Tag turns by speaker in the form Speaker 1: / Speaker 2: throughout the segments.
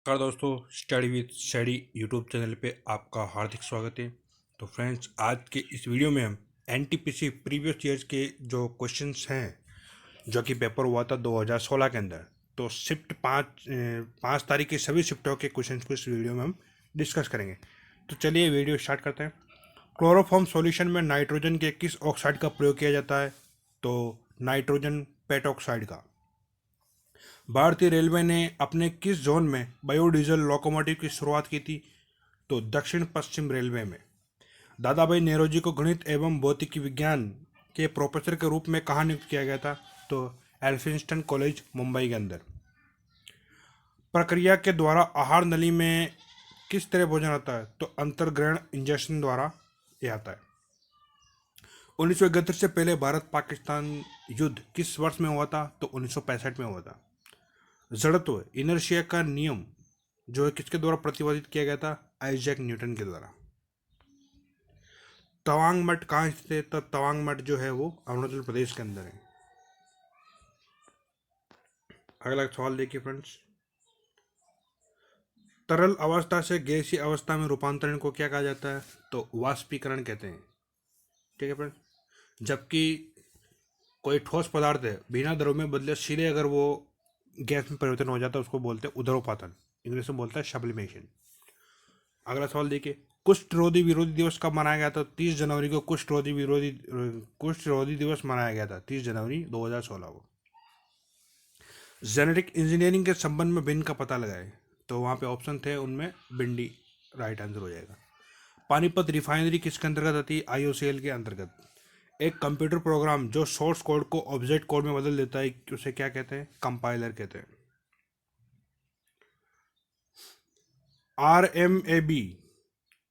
Speaker 1: नमस्कार दोस्तों, study with study YouTube channel पे आपका हार्दिक स्वागत है। तो फ्रेंड्स, आज के इस वीडियो में हम एनटीपीसी प्रीवियस ईयर्स के जो क्वेश्चंस हैं जो कि पेपर हुआ था 2016 के अंदर, तो शिफ्ट पाँच तारीख के सभी शिफ्टों के क्वेश्चंस को इस वीडियो में हम डिस्कस करेंगे। तो चलिए वीडियो स्टार्ट करते हैं। क्लोरोफॉर्म सॉल्यूशन में नाइट्रोजन के किस ऑक्साइड का प्रयोग किया जाता है? तो नाइट्रोजन पेंटॉक्साइड का। भारतीय रेलवे ने अपने किस जोन में बायोडीजल लोकोमोटिव की शुरुआत की थी? तो दक्षिण पश्चिम रेलवे में। दादा भाई नेरोजी को गणित एवं भौतिकी विज्ञान के प्रोफेसर के रूप में कहाँ नियुक्त किया गया था? तो एल्फिंस्टन कॉलेज, मुंबई के अंदर। प्रक्रिया के द्वारा आहार नली में किस तरह भोजन आता है? तो अंतर्ग्रहण इंजेक्शन द्वारा ये आता है। 1971 से पहले भारत पाकिस्तान युद्ध किस वर्ष में हुआ था? तो 1965 में हुआ था। जड़त्व इनर्शिया का नियम जो है किसके द्वारा प्रतिपादित किया गया था? आइजैक न्यूटन के द्वारा। तवांग मठ कहाँ स्थित है? तो तवांग मठ जो है वो अरुणाचल प्रदेश के अंदर है। अगला सवाल देखिए फ्रेंड्स, तरल अवस्था से गैसीय अवस्था में रूपांतरण को क्या कहा जाता है? तो वाष्पीकरण कहते हैं। ठीक है फ्रेंड्स, जबकि कोई ठोस पदार्थ है बिना द्रव में बदले सीधे अगर वो गैस में परिवर्तन हो जाता है उसको बोलते हैं उदरोपातन, इंग्लिश में बोलता है सब्लिमेशन। अगला सवाल देखिए, कुष्ठ रोधी विरोधी दिवस कब मनाया गया था? 30 जनवरी को कुष्ठ रोधी दिवस मनाया गया था, 30 जनवरी 2016 को। जेनेटिक इंजीनियरिंग के संबंध में भिन्न का पता लगाए, तो वहाँ पे ऑप्शन थे, उनमें भिंडी राइट आंसर हो जाएगा। पानीपत रिफाइनरी किसके अंतर्गत आती है? IOCL के अंतर्गत। एक कंप्यूटर प्रोग्राम जो सोर्स कोड को ऑब्जेक्ट कोड में बदल देता है उसे क्या कहते हैं? कंपाइलर कहते हैं। RMAB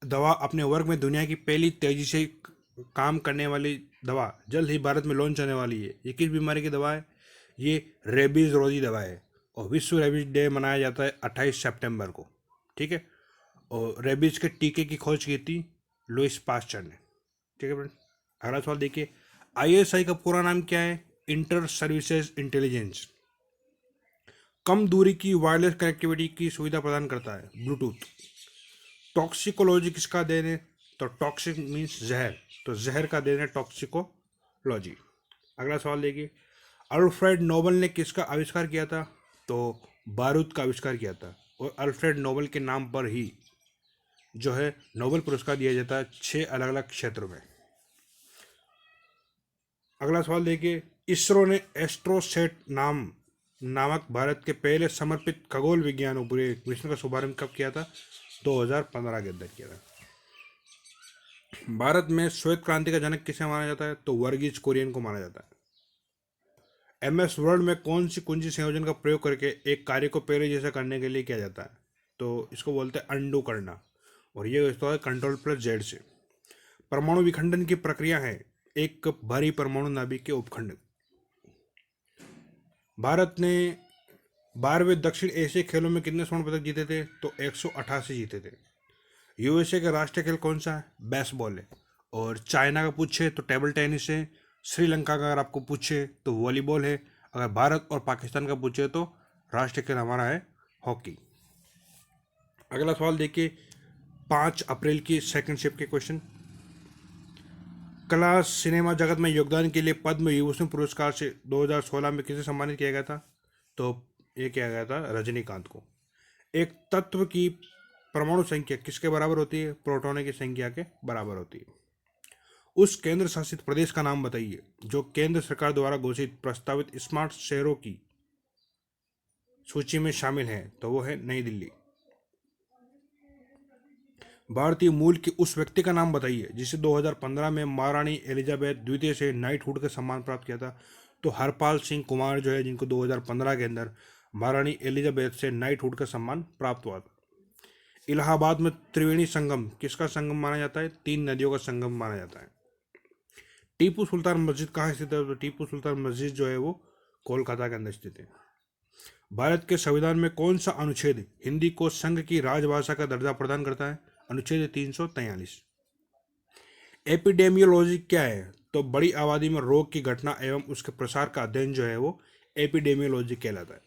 Speaker 1: दवा अपने वर्ग में दुनिया की पहली तेजी से काम करने वाली दवा जल्द ही भारत में लॉन्च होने वाली है। ये किस बीमारी की दवा है? ये रेबीज रोधी दवा है और विश्व रेबीज डे मनाया जाता है 28 सितंबर को। ठीक है, और रेबीज के टीके की खोज की थी लुइस पास्चर ने। ठीक है फ्रेंड, अगला सवाल देखिए, ISI का पूरा नाम क्या है? Inter services intelligence. कम दूरी की वायरलेस कनेक्टिविटी की सुविधा प्रदान करता है, ब्लूटूथ। टॉक्सिकोलॉजी किसका देन है? तो टॉक्सिक मीन्स जहर, तो जहर का देन है टॉक्सिकोलॉजी। अगला सवाल देखिए, अल्फ्रेड नोबल ने किसका आविष्कार किया था? तो बारूद का आविष्कार किया था, और अल्फ्रेड नोबल के नाम पर ही जो है नोबेल पुरस्कार दिया जाता है 6 अलग अलग क्षेत्रों में। अगला सवाल देखिए, इसरो ने एस्ट्रोसेट नामक भारत के पहले समर्पित खगोल विज्ञान उपग्रह मिशन का शुभारंभ कब किया था? 2015 के अंदर किया था। भारत में श्वेत क्रांति का जनक किसे माना जाता है? तो वर्गीज कुरियन को माना जाता है। MS वर्ड में कौन सी कुंजी संयोजन का प्रयोग करके एक कार्य को पहले जैसा करने के लिए किया जाता है? तो इसको बोलते हैं अंडू करना, और ये होता है Ctrl+Z से। परमाणु विखंडन की प्रक्रिया है एक भारी परमाणु नाभिक के उपखंड। भारत ने 12वें दक्षिण एशियाई खेलों में कितने स्वर्ण पदक जीते थे? तो 188 जीते थे। USA का राष्ट्रीय खेल कौन सा है? बेसबॉल है। और चाइना का पूछे तो टेबल टेनिस है। श्रीलंका का अगर आपको पूछे तो वॉलीबॉल है। अगर भारत और पाकिस्तान का पूछे तो राष्ट्रीय खेल हमारा है हॉकी। अगला सवाल देखिए, 5 अप्रैल की सेकंड शिफ्ट के क्वेश्चन। कला सिनेमा जगत में योगदान के लिए पद्म विभूषण पुरस्कार से 2016 में किसे सम्मानित किया गया था? तो ये किया गया था रजनीकांत को। एक तत्व की परमाणु संख्या किसके बराबर होती है? प्रोटॉनों की संख्या के बराबर होती है। उस केंद्र शासित प्रदेश का नाम बताइए जो केंद्र सरकार द्वारा घोषित प्रस्तावित स्मार्ट शहरों की सूची में शामिल है, तो वो है नई दिल्ली। भारतीय मूल के उस व्यक्ति का नाम बताइए जिसे 2015 में महारानी एलिजाबेथ द्वितीय से नाइटहुड का सम्मान प्राप्त किया था। तो हरपाल सिंह कुमार जो है, जिनको 2015 के अंदर महारानी एलिजाबेथ से नाइटहुड का सम्मान प्राप्त हुआ था। इलाहाबाद में त्रिवेणी संगम किसका संगम माना जाता है? 3 नदियों का संगम माना जाता है। टीपू सुल्तान मस्जिद कहाँ स्थित है? तो टीपू सुल्तान मस्जिद जो है वो कोलकाता के अंदर स्थित है। भारत के संविधान में कौन सा अनुच्छेद हिंदी को संघ की राजभाषा का दर्जा प्रदान करता है? अनुच्छेद 343। एपिडेमियोलॉजी क्या है? तो बड़ी आबादी में रोग की घटना एवं उसके प्रसार का अध्ययन जो है वो एपिडेमियोलॉजी कहलाता है।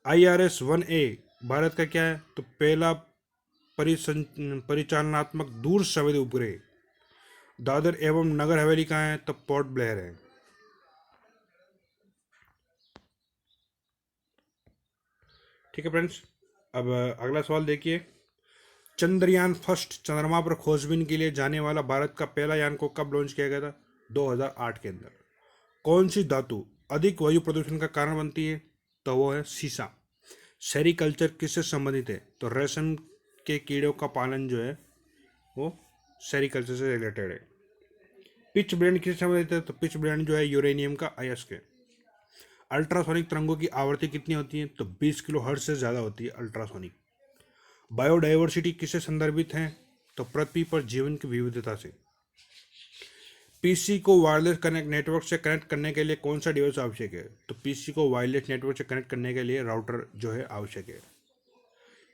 Speaker 1: IRS 1A भारत का क्या है, तो पहला परिचालनात्मक दूर संवेदी उपग्रह दादर एवं नगर हवेली कहाँ है, तो पोर्ट ब्लेयर है। ठीक है फ्रेंड्स, अब अगला सवाल देखिए। चंद्रयान फर्स्ट चंद्रमा पर खोजबीन के लिए जाने वाला भारत का पहला यान को कब लॉन्च किया गया था, 2008 के अंदर। कौन सी धातु अधिक वायु प्रदूषण का कारण बनती है, तो वो है सीसा। सेरीकल्चर किससे संबंधित है, तो रेशम के कीड़ों का पालन जो है वो सेरीकल्चर से रिलेटेड है। पिच ब्लेंड किससे संबंधित है, तो पिच ब्लेंड जो है यूरेनियम का अयस्क है। अल्ट्रासोनिक तरंगों की आवृत्ति कितनी होती है, तो 20 किलो हर्ट्ज से ज़्यादा होती है अल्ट्रासोनिक। बायोडाइवर्सिटी किससे संदर्भित है, तो पृथ्वी पर जीवन की विविधता से। पीसी को वायरलेस कनेक्ट नेटवर्क से कनेक्ट करने के लिए कौन सा डिवाइस आवश्यक है, तो पीसी को वायरलेस नेटवर्क से कनेक्ट करने के लिए राउटर जो है आवश्यक है।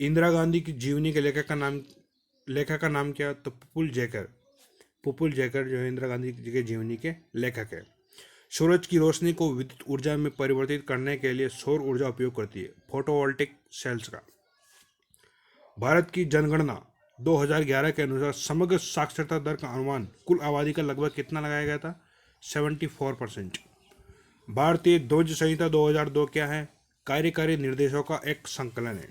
Speaker 1: इंदिरा गांधी की जीवनी के लेखक का नाम क्या, तो पुपुल जैकर जो है इंदिरा गांधी जी के जीवनी के लेखक है। सूरज की रोशनी को विद्युत ऊर्जा में परिवर्तित करने के लिए सौर ऊर्जा उपयोग करती है, फोटोवोल्टिक सेल्स का। भारत की जनगणना 2011 के अनुसार समग्र साक्षरता दर का अनुमान कुल आबादी का लगभग कितना लगाया गया था, 74%। भारतीय ध्वज संहिता 2002 क्या है, कार्यकारी निर्देशों का एक संकलन है।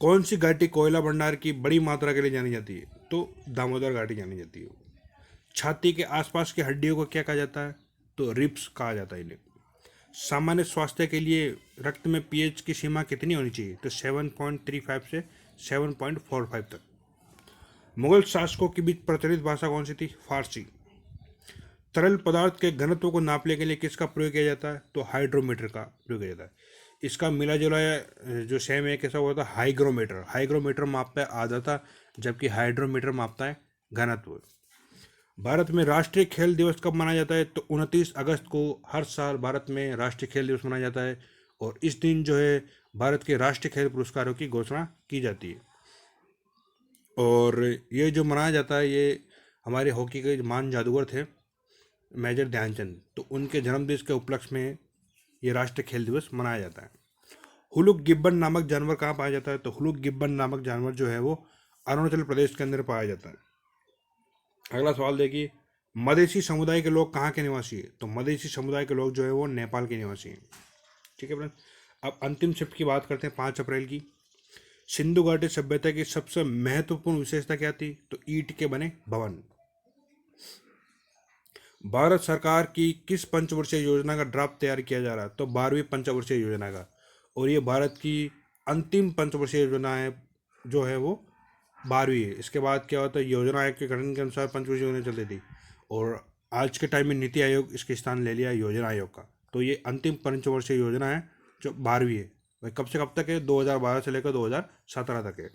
Speaker 1: कौन सी घाटी कोयला भंडार की बड़ी मात्रा के लिए जानी जाती है, तो दामोदर घाटी जानी जाती है। छाती के आसपास की हड्डियों को क्या कहा जाता है, तो रिब्स कहा जाता है इन्हें। सामान्य स्वास्थ्य के लिए रक्त में पीएच की सीमा कितनी होनी चाहिए, तो 7.35 से 7.45 तक। मुगल शासकों के बीच प्रचलित भाषा कौन सी थी, फारसी। तरल पदार्थ के घनत्व को नापने के लिए किसका प्रयोग किया जाता है, तो हाइड्रोमीटर का प्रयोग किया जाता है। इसका मिला जुला जो सेम है कैसा हुआ था, हाइग्रोमीटर मापता है आर्द्रता, जबकि हाइड्रोमीटर मापता है घनत्व। भारत में राष्ट्रीय खेल दिवस कब मनाया जाता है, तो 29 अगस्त को हर साल भारत में राष्ट्रीय खेल दिवस मनाया जाता है। और इस दिन जो है भारत के राष्ट्रीय खेल पुरस्कारों की घोषणा की जाती है। और ये जो मनाया जाता है ये हमारे हॉकी के महान जादूगर थे मेजर ध्यानचंद, तो उनके जन्मदिन के उपलक्ष्य में ये राष्ट्रीय खेल दिवस मनाया जाता है। हुलुक गिब्बन नामक जानवर कहाँ पाया जाता है, तो हुलुक गिब्बन नामक जानवर जो है वो अरुणाचल प्रदेश के अंदर पाया जाता है। अगला सवाल देखिए, मधेसी समुदाय के लोग कहाँ के निवासी है, तो मधेसी समुदाय के लोग जो है वो नेपाल के निवासी हैं। ठीक है फ्रेंड, अब अंतिम शिफ्ट की बात करते हैं 5 अप्रैल की। सिंधु घाटी सभ्यता की सबसे महत्वपूर्ण विशेषता क्या थी, तो ईंट के बने भवन। भारत सरकार की किस पंचवर्षीय योजना का ड्राफ्ट तैयार किया जा रहा है, तो 12वीं पंचवर्षीय योजना का। और ये भारत की अंतिम पंचवर्षीय योजना है जो है वो 12वीं है। इसके बाद क्या होता है, योजना आयोग के गठन के अनुसार पंचवर्षीय योजना चलती थी, और आज के टाइम में नीति आयोग इसके स्थान ले लिया योजना आयोग का। तो ये अंतिम पंचवर्षीय योजना है जो 12वीं है। भाई कब से कब तक है, 2012 से लेकर 2017 तक है।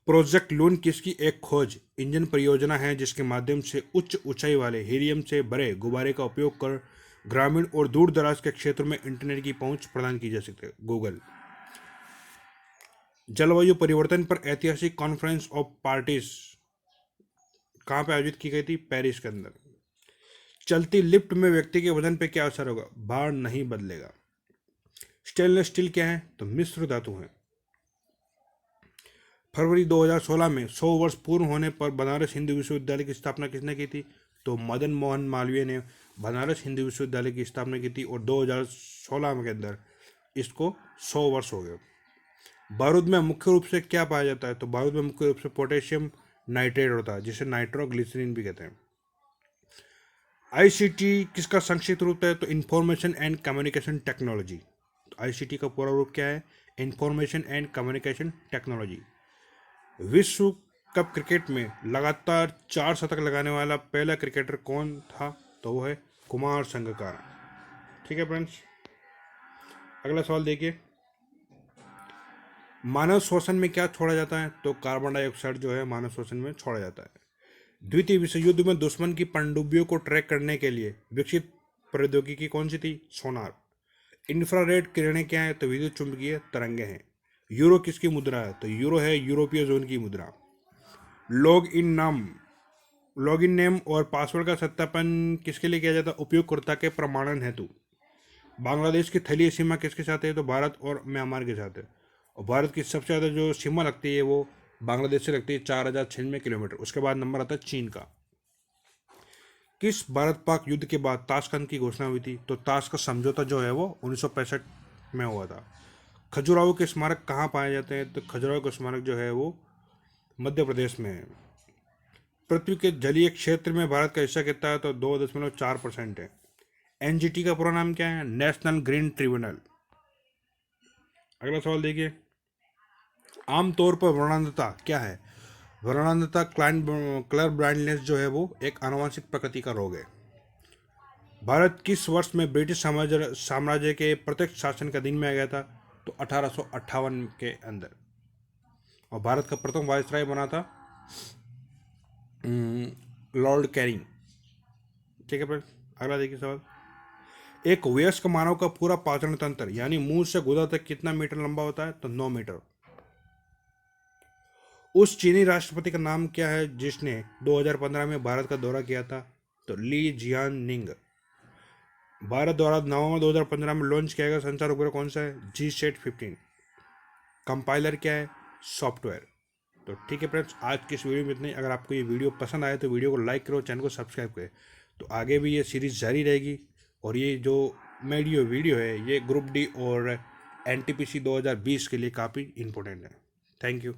Speaker 1: प्रोजेक्ट लून किसकी एक खोज इंजन परियोजना है जिसके माध्यम से उच्च ऊंचाई वाले हीलियम से भरे गुब्बारे का उपयोग कर ग्रामीण और दूर दराज के क्षेत्रों में इंटरनेट की पहुंच प्रदान की जा सकती है, गूगल। जलवायु परिवर्तन पर ऐतिहासिक कॉन्फ्रेंस ऑफ पार्टीज कहाँ पे आयोजित की गई थी, पेरिस के अंदर। चलती लिफ्ट में व्यक्ति के वजन पे क्या असर होगा, भार नहीं बदलेगा। स्टेनलेस स्टील क्या है, तो मिश्र धातु है। फरवरी 2016 में 100 वर्ष पूर्ण होने पर बनारस हिंदू विश्वविद्यालय की स्थापना किसने की थी, तो मदन मोहन मालवीय ने बनारस हिंदू विश्वविद्यालय की स्थापना की थी। और 2016 के अंदर इसको 100 वर्ष हो गए। बारूद में मुख्य रूप से क्या पाया जाता है, तो बारूद में मुख्य रूप से पोटेशियम नाइट्रेट होता है जिसे नाइट्रोग्लिसरीन भी कहते हैं। आईसीटी किसका संक्षिप्त रूप है, तो information and communication technology. ICT का पूरा रूप क्या है, इंफॉर्मेशन एंड कम्युनिकेशन टेक्नोलॉजी। विश्व कप क्रिकेट में लगातार 4 शतक लगाने वाला पहला क्रिकेटर कौन था, तो वो है कुमार संगकारा। ठीक है फ्रेंड्स, अगला सवाल देखिए। मानव श्वसन में क्या छोड़ा जाता है, तो कार्बन डाइऑक्साइड जो है मानव श्वसन में छोड़ा जाता है। द्वितीय विश्व युद्ध में दुश्मन की पनडुब्बियों को ट्रैक करने के लिए विकसित प्रौद्योगिकी कौन सी थी, सोनार। इंफ्रारेड किरणें क्या है, तो विद्युत चुंबकीय तरंगे हैं। यूरो किसकी मुद्रा है, तो यूरो है यूरोपीय जोन की मुद्रा। लॉगिन नेम और पासवर्ड का सत्यापन किसके लिए किया जाता है, उपयोगकर्ता के प्रमाणन हेतु। बांग्लादेश की तलीय सीमा किसके साथ है? तो भारत और म्यांमार के साथ है। और भारत की सबसे ज़्यादा जो सीमा लगती है वो बांग्लादेश से लगती है, 4096 किलोमीटर। उसके बाद नंबर आता है चीन का। किस भारत पाक युद्ध के बाद ताशकंद की घोषणा हुई थी? तो ताश का समझौता जो है वो 1965 में हुआ था। खजुराहो के स्मारक कहाँ पाए जाते हैं? तो खजुराहो के स्मारक जो है वो मध्य प्रदेश में है। पृथ्वी के जलीय क्षेत्र में भारत का हिस्सा कितना है? तो 2.4% है। एनजीटी का पूरा नाम क्या है? National green tribunal. अगला सवाल देखिए, आमतौर पर वर्णांधता क्या है? वर्णांधता कलर ब्लाइंडनेस जो है वो एक आनुवंशिक प्रकृति का रोग है। भारत किस वर्ष में ब्रिटिश साम्राज्य के प्रत्यक्ष शासन के अधीन में आ गया था? तो 1858 के अंदर। और भारत का प्रथम वायसराय बना था लॉर्ड कैनिंग। ठीक है फ्रेंड्स, अगला देखिए सवाल, एक वयस्क मानव का पूरा पाचन तंत्र यानी मुंह से गुदा तक कितना मीटर लंबा होता है? तो 9 मीटर। उस चीनी राष्ट्रपति का नाम क्या है जिसने 2015 में भारत का दौरा किया था? तो ली जियानिंग। भारत द्वारा नवंबर 2015 में लॉन्च किया गया संचार उपग्रह कौन सा है? GSAT-15। कंपाइलर क्या है? सॉफ्टवेयर। तो ठीक है फ्रेंड्स, आज की इस वीडियो में इतनी। अगर आपको ये वीडियो पसंद आए तो वीडियो को लाइक करो, चैनल को सब्सक्राइब करें। तो आगे भी ये सीरीज़ जारी रहेगी। और ये जो वीडियो है ये ग्रुप डी और NTPC 2020 के लिए काफ़ी इंपॉर्टेंट है। Thank you.